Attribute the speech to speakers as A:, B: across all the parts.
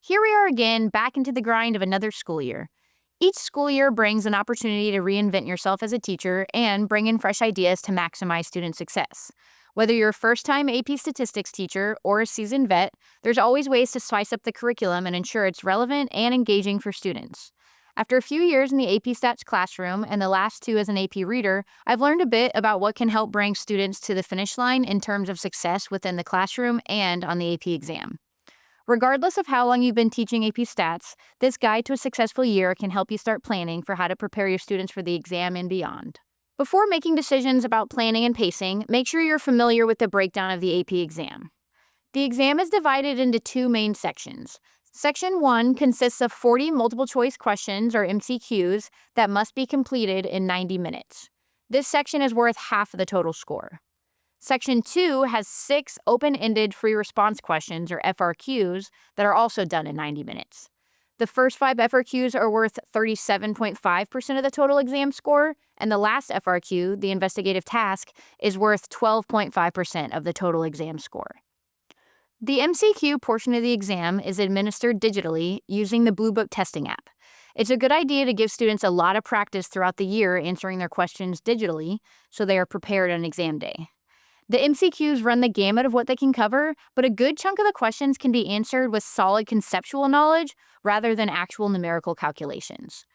A: Here we are again, back into the grind of another school year. Each school year brings an opportunity to reinvent yourself as a teacher and bring in fresh ideas to maximize student success. Whether you're a first time AP statistics teacher or a seasoned vet, there's always ways to spice up the curriculum and ensure it's relevant and engaging for students. After a few years in the AP Stats classroom and the last two as an AP reader, I've learned a bit about what can help bring students to the finish line in terms of success within the classroom and on the AP exam. Regardless of how long you've been teaching AP Stats, this guide to a successful year can help you start planning for how to prepare your students for the exam and beyond. Before making decisions about planning and pacing, make sure you're familiar with the breakdown of the AP exam. The exam is divided into two main sections. Section 1 consists of 40 multiple choice questions, or MCQs, that must be completed in 90 minutes. This section is worth half of the total score. Section 2 has 6 open-ended free response questions, or FRQs, that are also done in 90 minutes. The first 5 FRQs are worth 37.5% of the total exam score, and the last FRQ, the investigative task, is worth 12.5% of the total exam score. The MCQ portion of the exam is administered digitally using the Blue Book testing app. It's a good idea to give students a lot of practice throughout the year answering their questions digitally so they are prepared on exam day. The MCQs run the gamut of what they can cover, but a good chunk of the questions can be answered with solid conceptual knowledge rather than actual numerical calculations.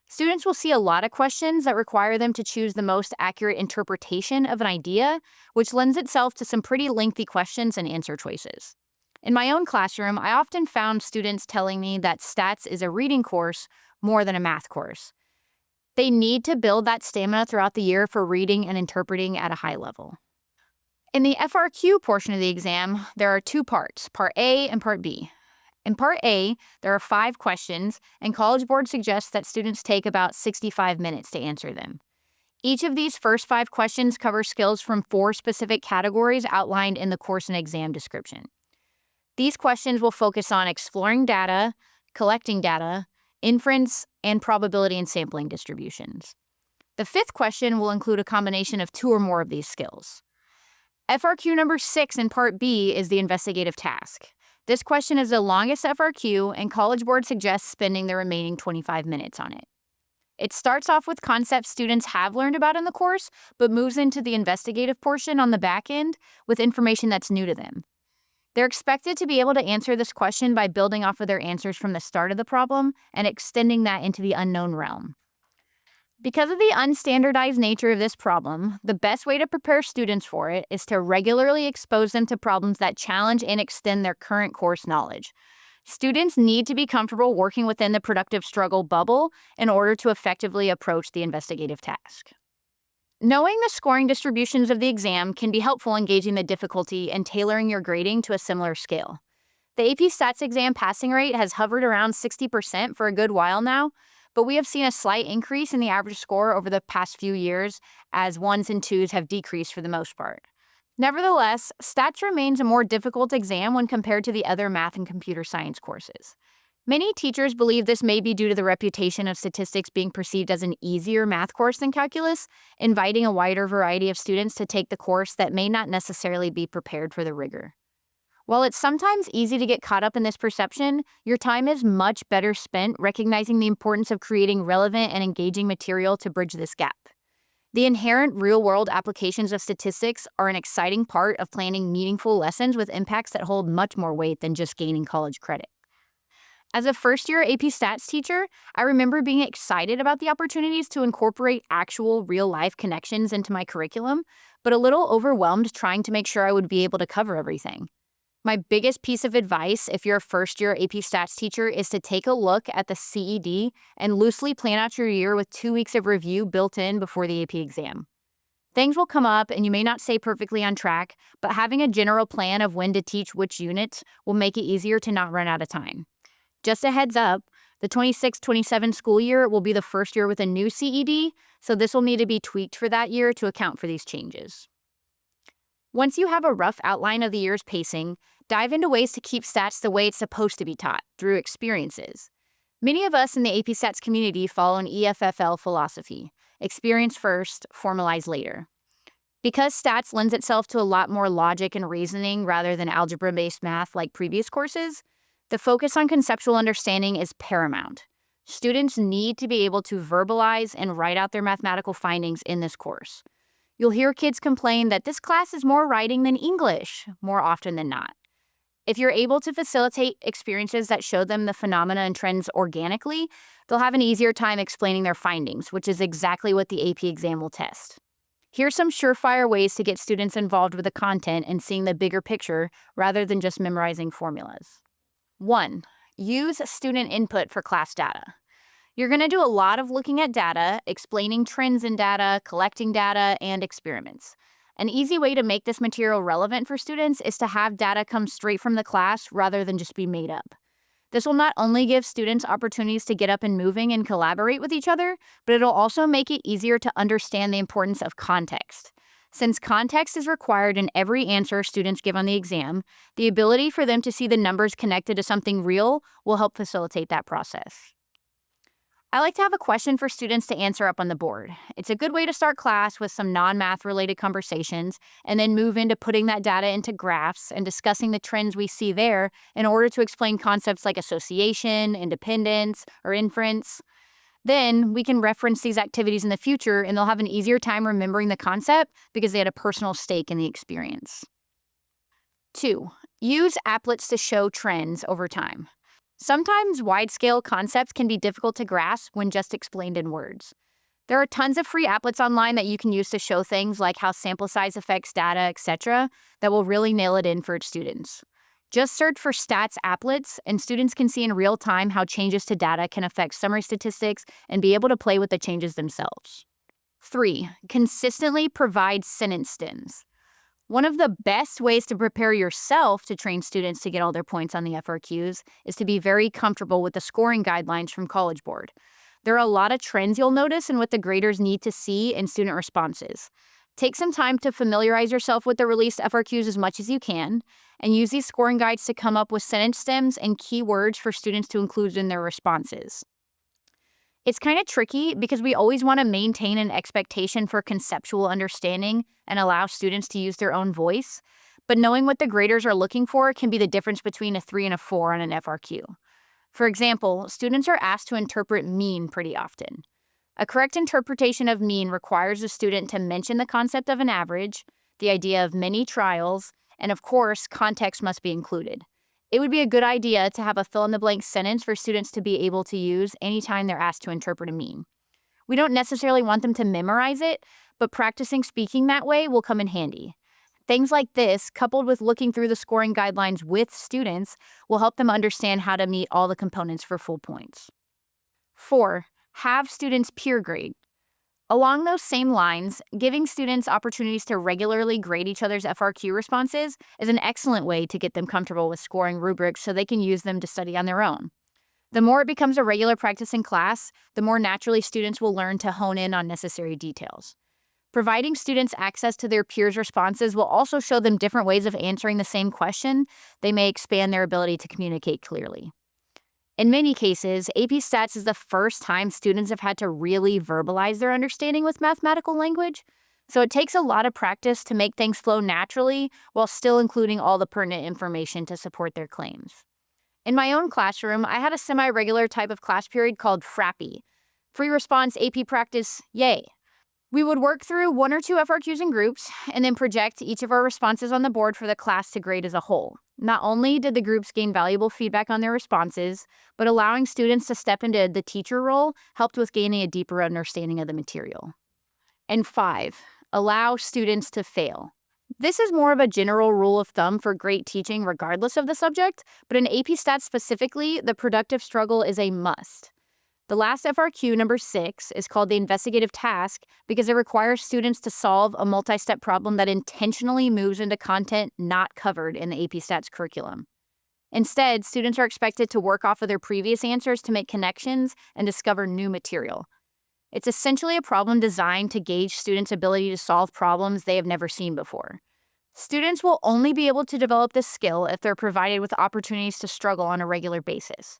A: Students will see a lot of questions that require them to choose the most accurate interpretation of an idea, which lends itself to some pretty lengthy questions and answer choices. In my own classroom, I often found students telling me that stats is a reading course more than a math course. They need to build that stamina throughout the year for reading and interpreting at a high level. In the FRQ portion of the exam, there are two parts, Part A and Part B. In Part A, there are 5 questions, and College Board suggests that students take about 65 minutes to answer them. Each of these first 5 questions cover skills from 4 specific categories outlined in the course and exam description. These questions will focus on exploring data, collecting data, inference, and probability and sampling distributions. The 5th question will include a combination of 2 or more of these skills. FRQ number 6 in Part B is the investigative task. This question is the longest FRQ, and College Board suggests spending the remaining 25 minutes on it. It starts off with concepts students have learned about in the course, but moves into the investigative portion on the back end with information that's new to them. They're expected to be able to answer this question by building off of their answers from the start of the problem and extending that into the unknown realm. Because of the unstandardized nature of this problem, the best way to prepare students for it is to regularly expose them to problems that challenge and extend their current course knowledge. Students need to be comfortable working within the productive struggle bubble in order to effectively approach the investigative task. Knowing the scoring distributions of the exam can be helpful in gauging the difficulty and tailoring your grading to a similar scale. The AP Stats exam passing rate has hovered around 60% for a good while now, but we have seen a slight increase in the average score over the past few years as 1s and 2s have decreased for the most part. Nevertheless, stats remains a more difficult exam when compared to the other math and computer science courses. Many teachers believe this may be due to the reputation of statistics being perceived as an easier math course than calculus, inviting a wider variety of students to take the course that may not necessarily be prepared for the rigor. While it's sometimes easy to get caught up in this perception, your time is much better spent recognizing the importance of creating relevant and engaging material to bridge this gap. The inherent real-world applications of statistics are an exciting part of planning meaningful lessons with impacts that hold much more weight than just gaining college credit. As a first-year AP Stats teacher, I remember being excited about the opportunities to incorporate actual real-life connections into my curriculum, but a little overwhelmed trying to make sure I would be able to cover everything. My biggest piece of advice if you're a first-year AP Stats teacher is to take a look at the CED and loosely plan out your year with 2 weeks of review built in before the AP exam. Things will come up and you may not stay perfectly on track, but having a general plan of when to teach which units will make it easier to not run out of time. Just a heads up, the 26-27 school year will be the first year with a new CED, so this will need to be tweaked for that year to account for these changes. Once you have a rough outline of the year's pacing, dive into ways to keep stats the way it's supposed to be taught, through experiences. Many of us in the AP Stats community follow an EFFL philosophy, experience first, formalize later. Because stats lends itself to a lot more logic and reasoning rather than algebra-based math like previous courses, The focus on conceptual understanding is paramount. Students need to be able to verbalize and write out their mathematical findings in this course. You'll hear kids complain that this class is more writing than English more often than not. If you're able to facilitate experiences that show them the phenomena and trends organically, they'll have an easier time explaining their findings, which is exactly what the AP exam will test. Here's some surefire ways to get students involved with the content and seeing the bigger picture rather than just memorizing formulas. 1. Use student input for class data. You're going to do a lot of looking at data, explaining trends in data, collecting data, and experiments. An easy way to make this material relevant for students is to have data come straight from the class rather than just be made up. This will not only give students opportunities to get up and moving and collaborate with each other, but it'll also make it easier to understand the importance of context. Since context is required in every answer students give on the exam, the ability for them to see the numbers connected to something real will help facilitate that process. I like to have a question for students to answer up on the board. It's a good way to start class with some non-math related conversations and then move into putting that data into graphs and discussing the trends we see there in order to explain concepts like association, independence, or inference. Then we can reference these activities in the future and they'll have an easier time remembering the concept because they had a personal stake in the experience. 2. Use applets to show trends over time. Sometimes wide-scale concepts can be difficult to grasp when just explained in words. There are tons of free applets online that you can use to show things like how sample size affects data, etc., that will really nail it in for students. Just search for stats applets, and students can see in real time how changes to data can affect summary statistics and be able to play with the changes themselves. 3. Consistently provide sentence stems. One of the best ways to prepare yourself to train students to get all their points on the FRQs is to be very comfortable with the scoring guidelines from College Board. There are a lot of trends you'll notice in what the graders need to see in student responses. Take some time to familiarize yourself with the released FRQs as much as you can, and use these scoring guides to come up with sentence stems and keywords for students to include in their responses. It's kind of tricky because we always want to maintain an expectation for conceptual understanding and allow students to use their own voice, but knowing what the graders are looking for can be the difference between a 3 and a 4 on an FRQ. For example, students are asked to interpret mean pretty often. A correct interpretation of mean requires a student to mention the concept of an average, the idea of many trials, and of course, context must be included. It would be a good idea to have a fill-in-the-blank sentence for students to be able to use anytime they're asked to interpret a mean. We don't necessarily want them to memorize it, but practicing speaking that way will come in handy. Things like this, coupled with looking through the scoring guidelines with students, will help them understand how to meet all the components for full points. 4. Have students peer grade. Along those same lines, giving students opportunities to regularly grade each other's FRQ responses is an excellent way to get them comfortable with scoring rubrics so they can use them to study on their own. The more it becomes a regular practice in class, the more naturally students will learn to hone in on necessary details. Providing students access to their peers' responses will also show them different ways of answering the same question. They may expand their ability to communicate clearly. In many cases, AP Stats is the first time students have had to really verbalize their understanding with mathematical language, so it takes a lot of practice to make things flow naturally while still including all the pertinent information to support their claims. In my own classroom, I had a semi-regular type of class period called Frappy. Free response AP practice, yay! We would work through 1 or 2 FRQs in groups and then project each of our responses on the board for the class to grade as a whole. Not only did the groups gain valuable feedback on their responses, but allowing students to step into the teacher role helped with gaining a deeper understanding of the material. And 5, allow students to fail. This is more of a general rule of thumb for great teaching regardless of the subject, but in AP Stats specifically, the productive struggle is a must. The last FRQ, number 6, is called the investigative task because it requires students to solve a multi-step problem that intentionally moves into content not covered in the AP Stats curriculum. Instead, students are expected to work off of their previous answers to make connections and discover new material. It's essentially a problem designed to gauge students' ability to solve problems they have never seen before. Students will only be able to develop this skill if they're provided with opportunities to struggle on a regular basis.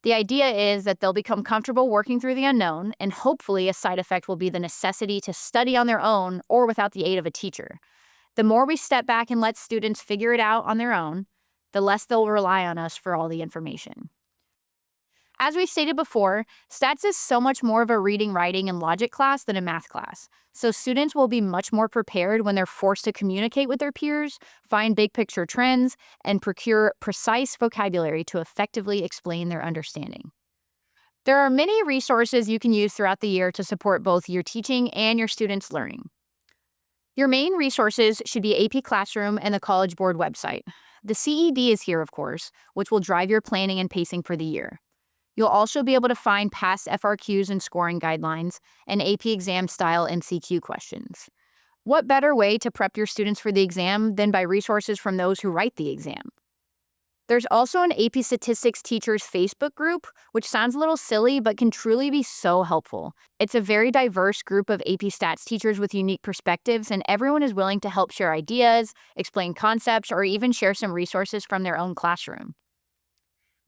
A: The idea is that they'll become comfortable working through the unknown, and hopefully a side effect will be the necessity to study on their own or without the aid of a teacher. The more we step back and let students figure it out on their own, the less they'll rely on us for all the information. As we stated before, stats is so much more of a reading, writing, and logic class than a math class. So students will be much more prepared when they're forced to communicate with their peers, find big picture trends, and procure precise vocabulary to effectively explain their understanding. There are many resources you can use throughout the year to support both your teaching and your students' learning. Your main resources should be AP Classroom and the College Board website. The CED is here, of course, which will drive your planning and pacing for the year. You'll also be able to find past FRQs and scoring guidelines and AP exam style MCQ questions. What better way to prep your students for the exam than by resources from those who write the exam? There's also an AP Statistics Teachers Facebook group, which sounds a little silly but can truly be so helpful. It's a very diverse group of AP Stats teachers with unique perspectives, and everyone is willing to help share ideas, explain concepts, or even share some resources from their own classroom.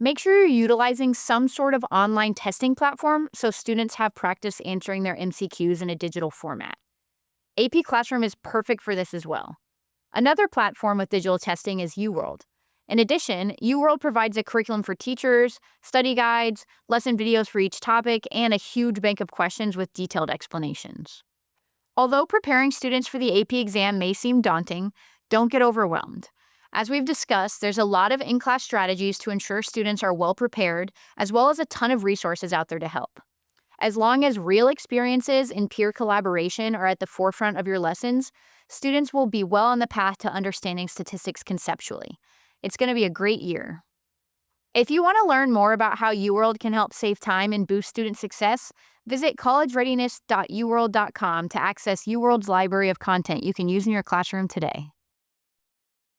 A: Make sure you're utilizing some sort of online testing platform so students have practice answering their MCQs in a digital format. AP Classroom is perfect for this as well. Another platform with digital testing is UWorld. In addition, UWorld provides a curriculum for teachers, study guides, lesson videos for each topic, and a huge bank of questions with detailed explanations. Although preparing students for the AP exam may seem daunting, don't get overwhelmed. As we've discussed, there's a lot of in-class strategies to ensure students are well prepared, as well as a ton of resources out there to help. As long as real experiences and peer collaboration are at the forefront of your lessons, students will be well on the path to understanding statistics conceptually. It's going to be a great year. If you want to learn more about how UWorld can help save time and boost student success, visit collegereadiness.uworld.com to access UWorld's library of content you can use in your classroom today.